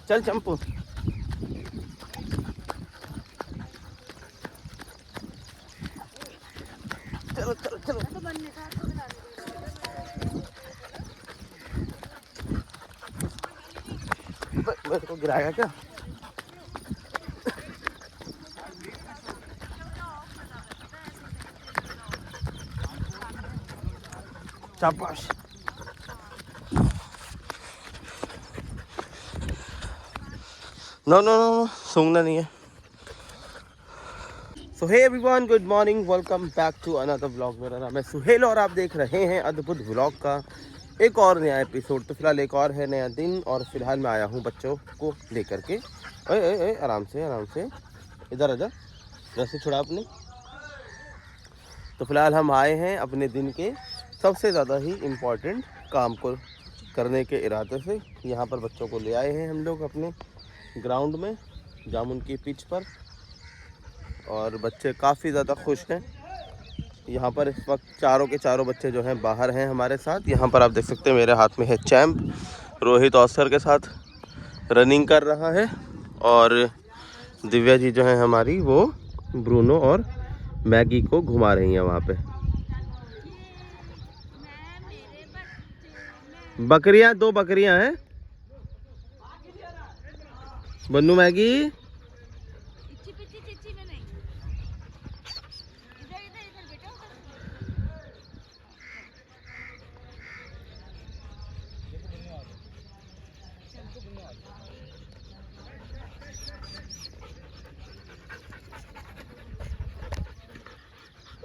चल चंपू। चलो चलो चलो। मेरे को गिराएगा क्या? शाबाश। नो नो नो, सूंघना नहीं है। So hey everyone, good morning, welcome back to another vlog. मेरा नाम है सुहेल और आप देख रहे हैं अद्भुत व्लॉग का एक और नया एपिसोड। तो फिलहाल एक और है नया दिन और फिलहाल मैं आया हूँ बच्चों को लेकर के। ओए आराम से आराम से, इधर आजा, रस्सी छुड़ा अपनी। तो फिलहाल हम आए हैं अपने दिन के सबसे ज़्यादा ही इम्पोर्टेंट काम को करने के इरादे से। यहाँ पर बच्चों को ले आए हैं हम लोग अपने ग्राउंड में, जामुन की पिच पर, और बच्चे काफ़ी ज़्यादा खुश हैं। यहाँ पर इस वक्त चारों के चारों बच्चे जो हैं बाहर हैं हमारे साथ। यहाँ पर आप देख सकते हैं मेरे हाथ में है चैम्प, रोहित ऑस्कर के साथ रनिंग कर रहा है, और दिव्या जी जो है हमारी वो ब्रूनो और मैगी को घुमा रही हैं वहाँ पे। बकरियाँ, 2 बकरियाँ हैं। बन्नू मैगी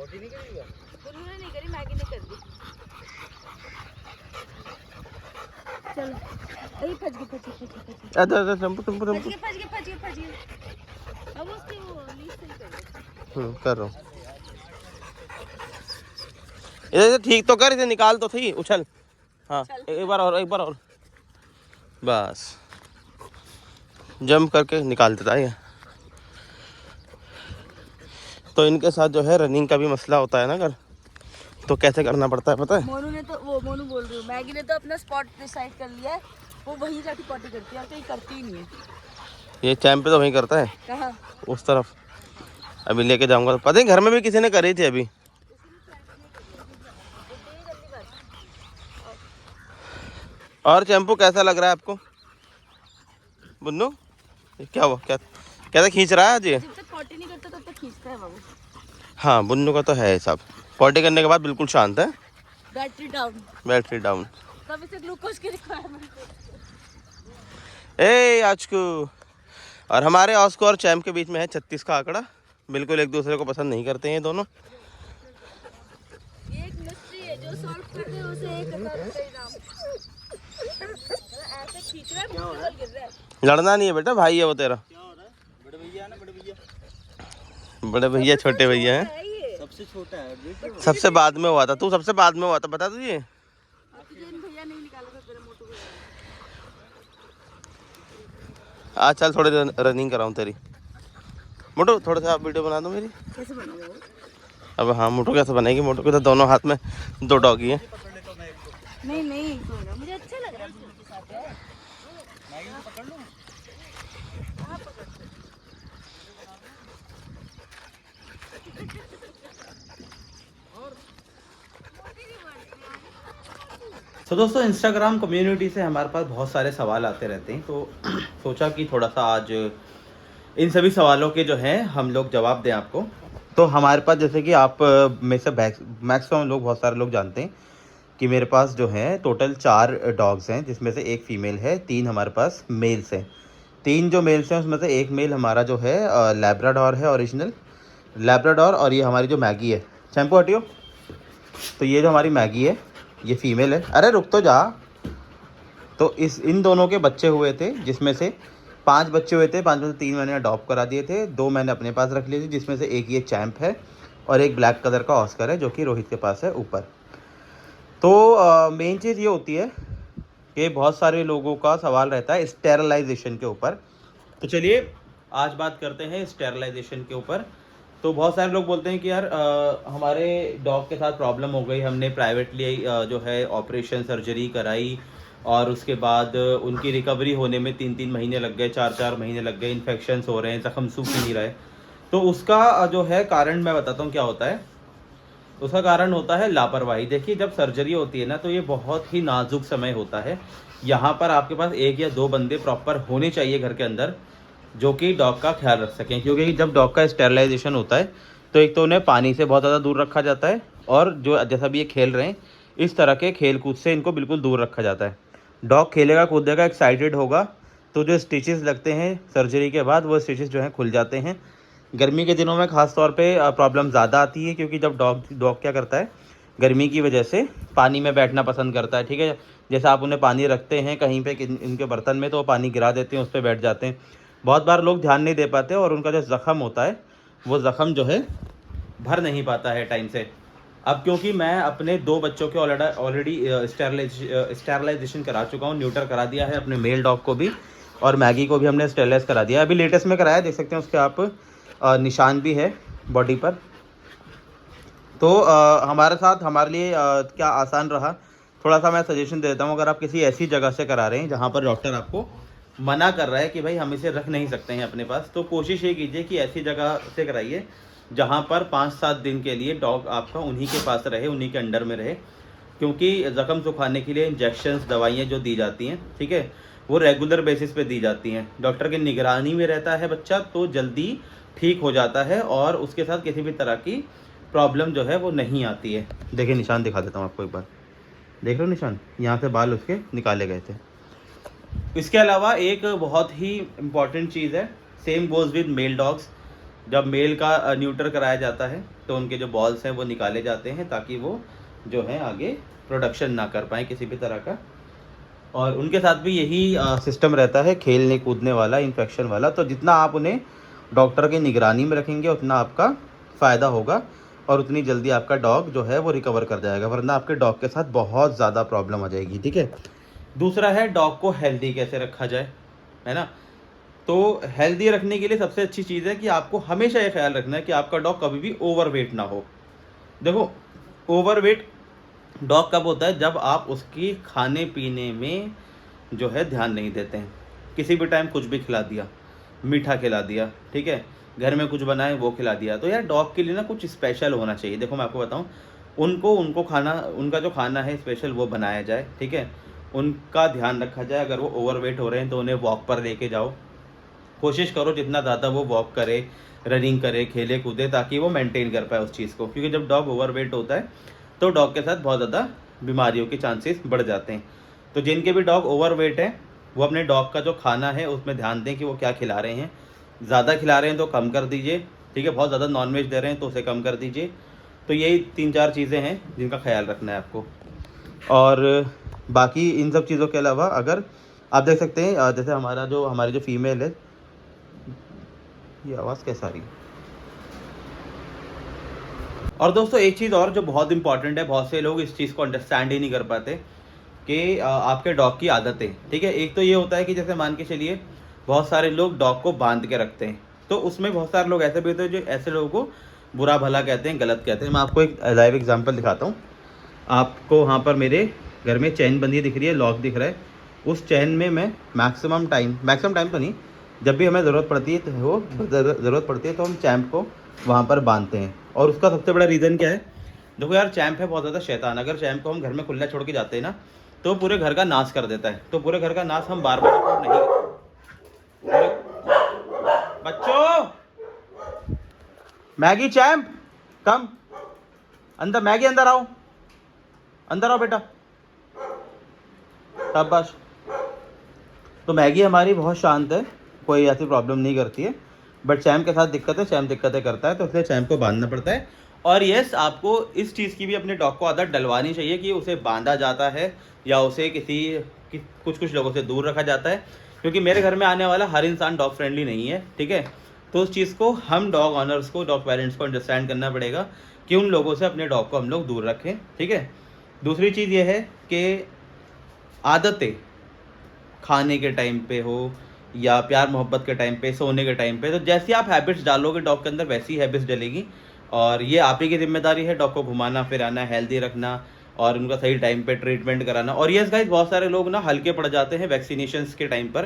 नहीं करेगा, उन्होंने नहीं करी, मैगी ने कर दी। चलो अरे टम्पू टम्पू टम्पू अब उसकी वो लीज सही कर रहा हूँ। इधर ठीक तो कर, इसे निकाल तो सही, उछल। हाँ एक बार और, एक बार और, बस जंप करके निकाल देता है। तो इनके साथ जो है रनिंग का भी मसला होता है ना अगर, तो कैसे करना पड़ता है पता है? मोनू ने तो, वो मोनू बोल रही हूँ, मैगी ने तो अपना स्पॉट डिसाइड कर लिया है, वो वहीं जाके पॉटी करती है और कहीं करती ही नहीं है। ये चैम्प पे तो वहीं करता है। कहाँ? उस तरफ। अभी लेके जाऊंगा, पता नहीं घर में भी किसी ने करी थी अभी। और चैम्पू कैसा लग रहा है आपको? बुन्नू क्या हुआ, क्या कैसा खींच रहा है आज ये? जब तक पॉटी नहीं करता तब तक खींचता है बाबू। हाँ बुन्नू का तो है सब, पॉटी करने के बाद बिल्कुल शांत है। Battery down, battery down. तब इसे ग्लूकोज की रिक्वायरमेंट ए आज को। और हमारे ऑस्को और चैम्प के बीच में है 36 का आंकड़ा। बिल्कुल एक दूसरे को पसंद नहीं करते हैं ये दोनों। ये एक मिस्ट्री है, जो सॉल्व कर दे उसे एक ऐसे खींच रहा है, मुंह पर गिर रहा है। लड़ना नहीं है बेटा, भाई है वो तेरा। क्या हो रहा है? बड़े भैया है ना, बड़े भैया। बड़े भैया छोटे भैया हैं। सबसे छोटा है, सबसे बाद में हुआ था, तू सबसे बाद में हुआ था, बता तुझे। भैया नहीं निकाला था तेरे मोटू। आज चल थोड़ी रनिंग कराऊं तेरी। मोटू थोड़ा सा वीडियो बना दो मेरी। कैसे बनाओगे? अब हाँ मोटू कैसे बनेगी, मोटू के तो दोनों हाथ में 2 डॉगी हैं। नहीं नहीं मुझे अच्छा लग रहा है के साथ है। मैगी को पकड़ लूं? हां पकड़। तो दोस्तों इंस्टाग्राम कम्युनिटी से हमारे पास बहुत सारे सवाल आते रहते हैं, तो सोचा कि थोड़ा सा आज इन सभी सवालों के जो हैं हम लोग जवाब दें आपको। तो हमारे पास जैसे कि आप में से मैक्सिमम लोग, बहुत सारे लोग जानते हैं कि मेरे पास जो है टोटल 4 डॉग्स हैं, जिसमें से एक फ़ीमेल है, 3 हमारे पास मेल्स हैं। 3 जो मेल्स हैं उसमें से एक मेल हमारा जो है लैब्राडोर है, ओरिजिनल लैब्राडोर, और ये हमारी जो मैगी है, शैम्पू हटियो। तो ये जो हमारी मैगी है ये फीमेल है। अरे रुक तो जा। तो इन दोनों के बच्चे हुए थे, जिसमें से 5 बच्चे हुए थे। 5 में से 3 मैंने अडॉप्ट करा दिए थे, 2 मैंने अपने पास रख लिए थे, जिसमें से एक ये चैम्प है और एक ब्लैक कलर का ऑस्कर है जो कि रोहित के पास है ऊपर। तो मेन चीज़ ये होती है कि बहुत सारे लोगों का सवाल रहता है स्टेरलाइजेशन के ऊपर। तो चलिए आज बात करते हैं स्टेरलाइजेशन के ऊपर। तो बहुत सारे लोग बोलते हैं कि यार हमारे डॉग के साथ प्रॉब्लम हो गई, हमने प्राइवेटली जो है ऑपरेशन सर्जरी कराई और उसके बाद उनकी रिकवरी होने में 3-3 महीने लग गए, 4-4 महीने लग गए, इन्फेक्शंस हो रहे हैं, ज़ख्म सूख ही नहीं रहे। तो उसका जो है कारण मैं बताता हूँ क्या होता है। उसका कारण होता है लापरवाही। देखिए जब सर्जरी होती है ना तो ये बहुत ही नाजुक समय होता है। यहाँ पर आपके पास 1 या 2 बंदे प्रॉपर होने चाहिए घर के अंदर, जो कि डॉग का ख्याल रख सकें, क्योंकि जब डॉग का स्टेरिलाइजेशन होता है तो एक तो उन्हें पानी से बहुत ज़्यादा दूर रखा जाता है, और जो जैसा भी ये खेल रहे हैं इस तरह के खेल कूद से इनको बिल्कुल दूर रखा जाता है। डॉग खेलेगा कूदेगा, एक्साइटेड होगा, तो जो स्टिचेस लगते हैं सर्जरी के बाद वो स्टिचेस जो हैं खुल जाते हैं। गर्मी के दिनों में ख़ास तौर पे प्रॉब्लम ज़्यादा आती है, क्योंकि जब डॉग क्या करता है, गर्मी की वजह से पानी में बैठना पसंद करता है। ठीक है, जैसे आप उन्हें पानी रखते हैं कहीं पे इनके बर्तन में, तो वो पानी गिरा देते हैं, उस पर बैठ जाते हैं। बहुत बार लोग ध्यान नहीं दे पाते और उनका जो ज़ख़म होता है वो ज़ख़म जो है भर नहीं पाता है टाइम से। अब क्योंकि मैं अपने 2 बच्चों के ऑलरेडी स्टेरलाइजेशन करा चुका हूँ, न्यूटर करा दिया है अपने मेल डॉग को भी, और मैगी को भी हमने स्टेरलाइज करा दिया है। अभी लेटेस्ट में कराया, देख सकते हैं उसके आप निशान भी है बॉडी पर। तो हमारे साथ हमारे लिए क्या आसान रहा, थोड़ा सा मैं सजेशन देता हूँ। अगर आप किसी ऐसी जगह से करा रहे हैं जहाँ पर डॉक्टर आपको मना कर रहा है कि भाई हम इसे रख नहीं सकते हैं अपने पास, तो कोशिश ये कीजिए कि ऐसी जगह से कराइए जहाँ पर 5-7 दिन के लिए डॉग आपका उन्हीं के पास रहे, उन्हीं के अंडर में रहे। क्योंकि ज़ख्म सुखाने के लिए इंजेक्शंस दवाइयाँ जो दी जाती हैं, ठीक है, वो रेगुलर बेसिस पे दी जाती हैं। डॉक्टर की निगरानी में रहता है बच्चा तो जल्दी ठीक हो जाता है, और उसके साथ किसी भी तरह की प्रॉब्लम जो है वो नहीं आती है। देखिए निशान दिखा देता हूँ आपको एक बार, देख लो निशान, यहाँ से बाल उसके निकाले गए थे। इसके अलावा एक बहुत ही इम्पॉर्टेंट चीज़ है, same goes with male dogs. जब मेल का न्यूटर कराया जाता है तो उनके जो बॉल्स हैं वो निकाले जाते हैं, ताकि वो जो है आगे प्रोडक्शन ना कर पाए किसी भी तरह का। और उनके साथ भी यही सिस्टम रहता है, खेलने कूदने वाला, इन्फेक्शन वाला। तो जितना आप उन्हें डॉक्टर की निगरानी में रखेंगे उतना आपका फ़ायदा होगा, और उतनी जल्दी आपका डॉग जो है वो रिकवर कर जाएगा, वरना आपके डॉग के साथ बहुत ज़्यादा प्रॉब्लम आ जाएगी। ठीक है, दूसरा है डॉग को हेल्दी कैसे रखा जाए, है ना। तो हेल्दी रखने के लिए सबसे अच्छी चीज़ है कि आपको हमेशा ये ख्याल रखना है कि आपका डॉग कभी भी ओवरवेट ना हो। देखो ओवरवेट डॉग कब होता है, जब आप उसकी खाने पीने में जो है ध्यान नहीं देते हैं। किसी भी टाइम कुछ भी खिला दिया, मीठा खिला दिया, ठीक है, घर में कुछ बनाए वो खिला दिया। तो यार डॉग के लिए ना कुछ स्पेशल होना चाहिए। देखो मैं आपको बताऊं, उनको खाना, उनका जो खाना है स्पेशल वो बनाया जाए, ठीक है, उनका ध्यान रखा जाए। अगर वो ओवरवेट हो रहे हैं तो उन्हें वॉक पर लेके जाओ, कोशिश करो जितना ज़्यादा वो वॉक करे, रनिंग करे, खेले कूदे, ताकि वो मेंटेन कर पाए उस चीज़ को। क्योंकि जब डॉग ओवरवेट होता है तो डॉग के साथ बहुत ज़्यादा बीमारियों के चांसेस बढ़ जाते हैं। तो जिनके भी डॉग ओवरवेट हैं वो अपने डॉग का जो खाना है उसमें ध्यान दें कि वो क्या खिला रहे हैं। ज़्यादा खिला रहे हैं तो कम कर दीजिए, ठीक है, बहुत ज़्यादा नॉनवेज दे रहे हैं तो उसे कम कर दीजिए। तो यही 3-4 चीज़ें हैं जिनका ख्याल रखना है आपको। और बाकी इन सब चीज़ों के अलावा अगर आप देख सकते हैं, जैसे हमारी जो फीमेल है, ये आवाज़ कैसा आ रही है। और दोस्तों एक चीज़ और जो बहुत इंपॉर्टेंट है, बहुत से लोग इस चीज़ को अंडरस्टैंड ही नहीं कर पाते कि आपके डॉग की आदतें, ठीक है। एक तो ये होता है कि जैसे मान के चलिए बहुत सारे लोग डॉग को बांध के रखते हैं, तो उसमें बहुत सारे लोग ऐसे भी होते हैं जो ऐसे लोगों को बुरा भला कहते हैं, गलत कहते हैं। मैं आपको एक लाइव एग्जांपल दिखाता हूँ। आपको वहाँ पर मेरे घर में चैन बंधी दिख रही है, लॉक दिख रहा है। उस चैन में मैं मैक्सिमम टाइम तो नहीं, जब भी हमें ज़रूरत पड़ती है तो हम चैम्प को वहाँ पर बांधते हैं। और उसका सबसे बड़ा रीज़न क्या है, देखो यार चैम्प है बहुत ज़्यादा शैतान। अगर चैम्प को हम घर में खुला छोड़ के जाते हैं ना तो पूरे घर का नाश कर देता है। तो पूरे घर का नाश हम बार बार नहीं। बच्चों, मैगी चैम्प कम अंदर, मैगी अंदर आओ बेटा, शाबाश। तो मैगी हमारी बहुत शांत है, कोई ऐसी प्रॉब्लम नहीं करती है, बट चैम्प के साथ चैम्प दिक्कतें करता है, तो इसलिए चैम्प को बांधना पड़ता है। और यस, आपको इस चीज़ की भी अपने डॉग को आदत डलवानी चाहिए कि उसे बांधा जाता है या उसे कुछ लोगों से दूर रखा जाता है, क्योंकि मेरे घर में आने वाला हर इंसान डॉग फ्रेंडली नहीं है, ठीक है। तो उस चीज़ को हम डॉग ऑनर्स को, डॉग पेरेंट्स को अंडरस्टैंड करना पड़ेगा कि उन लोगों से अपने डॉग को हम लोग दूर रखें, ठीक है। दूसरी चीज़ ये है कि आदतें खाने के टाइम पे हो या प्यार मोहब्बत के टाइम पे, सोने के टाइम पे, तो जैसी आप हैबिट्स डालोगे डॉग के अंदर वैसी हैबिट्स डलेगी। और ये आप ही की जिम्मेदारी है डॉग को घुमाना फिराना, हेल्दी रखना, और उनका सही टाइम पे ट्रीटमेंट कराना। और यस गाइस, बहुत सारे लोग ना हल्के पड़ जाते हैं वैक्सीनेशंस के टाइम पर,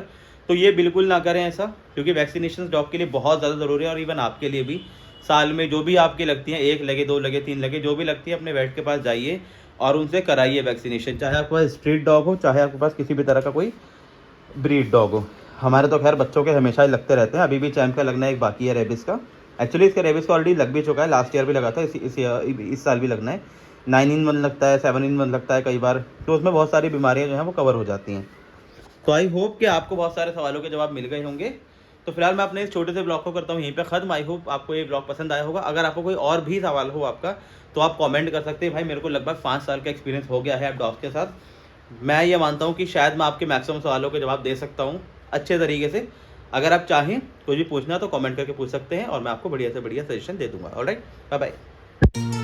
तो ये बिल्कुल ना करें ऐसा, क्योंकि वैक्सीनेशन डॉग के लिए बहुत ज़्यादा ज़रूरी है और इवन आपके लिए भी। साल में जो भी आपकी लगती हैं, 1 लगे, 2 लगे, 3 लगे, जो भी लगती है अपने वेट के पास जाइए और उनसे कराइए वैक्सीनेशन, चाहे आपके पास स्ट्रीट डॉग हो, चाहे आपके पास किसी भी तरह का कोई ब्रीड डॉग हो। हमारे तो खैर बच्चों के हमेशा ही लगते रहते हैं, अभी भी चैम्प का लगना एक बाकी है रेबिस का। एक्चुअली इसका रेबिस का ऑलरेडी लग भी चुका है, लास्ट ईयर भी लगा था, इस साल भी लगना है। 9 in 1 लगता है, 7 in 1 लगता है कई बार, तो उसमें बहुत सारी बीमारियां जो हैं वो कवर हो जाती हैं। तो आई होप कि आपको बहुत सारे सवालों के जवाब मिल गए होंगे। तो फिलहाल मैं अपने इस छोटे से ब्लॉग को करता हूँ यहीं पे ख़त्म। आई होप आपको ये ब्लॉग पसंद आया होगा। अगर आपको कोई और भी सवाल हो आपका, तो आप कमेंट कर सकते हैं। भाई मेरे को लगभग 5 साल का एक्सपीरियंस हो गया है अब डॉग्स के साथ। मैं ये मानता हूँ कि शायद मैं आपके मैक्सिमम सवालों के जवाब दे सकता हूँ अच्छे तरीके से। अगर आप चाहें कुछ भी पूछना तो कमेंट करके पूछ सकते हैं और मैं आपको बढ़िया से बढ़िया सजेशन दे दूँगा। Alright, bye bye.